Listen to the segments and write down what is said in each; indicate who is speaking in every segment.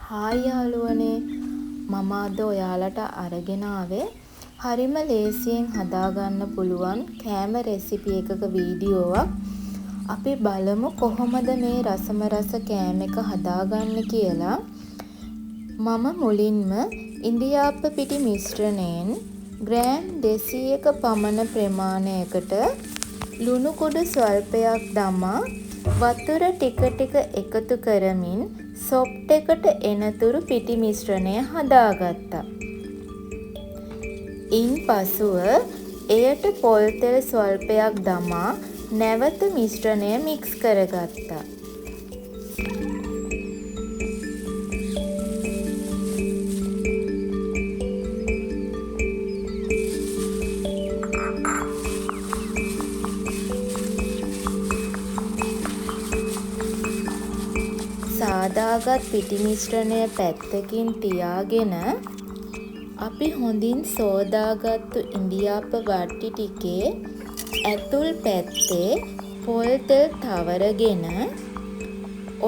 Speaker 1: Hi යාළුවනේ, මම අද ඔයාලට අරගෙන ආවේ හරිම ලේසියෙන් හදාගන්න පුළුවන් කෑම රෙසිපි එකක වීඩියෝවක්. අපි බලමු කොහොමද මේ රසම රස කෑම එක හදාගන්නේ කියලා. මම මුලින්ම ඉන්දියාප්ප පිටි මිශ්‍රණයෙන් ග්‍රෑම් 200ක පමණ ප්‍රමාණයකට ලුණු කුඩු ස්වල්පයක් දමා වතුර ටික ටික එකතු කරමින් සොෆ්ට් එකට එනතුරු පිටි මිශ්‍රණය හදාගත්තා. ඉන්පසුව එයට පොල් තෙල් ස්වල්පයක් දමා නැවත මිශ්‍රණය මික්ස් කරගත්තා. සාදාගත් පිටි මිශ්‍රණය පැත්තකින් තියාගෙන අපි හොඳින් සෝදාගත්තු ඉන්දියාප්ප වට්ටි ටිකේ ඇතුල් පැත්තේ පොල් තෙල් තවරගෙන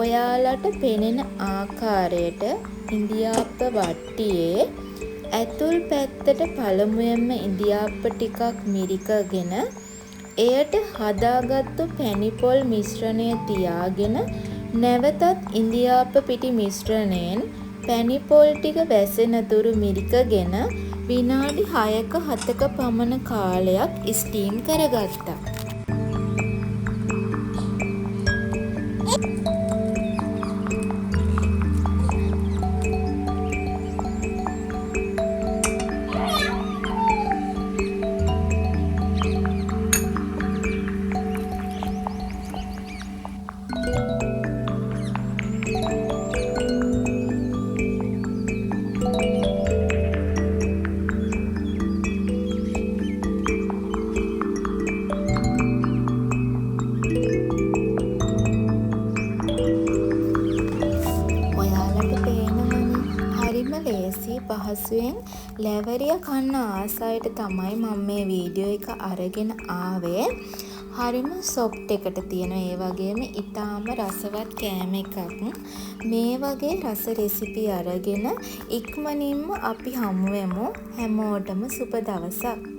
Speaker 1: ඔයාලට පෙනෙන ආකාරයට ඉන්දියාප්ප වට්ටියේ ඇතුල් පැත්තට පළමුවෙන්ම ඉන්දියාප්ප ටිකක් මිරිකගෙන එයට හදාගත්තු පැණි පොල් මිශ්‍රණය තියාගෙන නැවතත් ඉන්දියාප්ප පිටි මිශ්‍රණයෙන් පැණි පොල් ටික වැසෙනතුරු මිරිකගෙන විනාඩි 6ක 7ක පමණ කාලයක් ස්ටීම් කරගත්තා. පහසුවෙන් ලැවරිය කන්න ආසයිට තමයි මම මේ වීඩියෝ එක අරගෙන ආවේ. හරිම සොෆ්ට් එකට තියෙන ඒ වගේම ඊටාම රසවත් කෑම එකක්. මේ වගේ රස රෙසිපි අරගෙන ඉක්මනින්ම අපි හමු වෙමු. හැමෝටම සුබ දවසක්.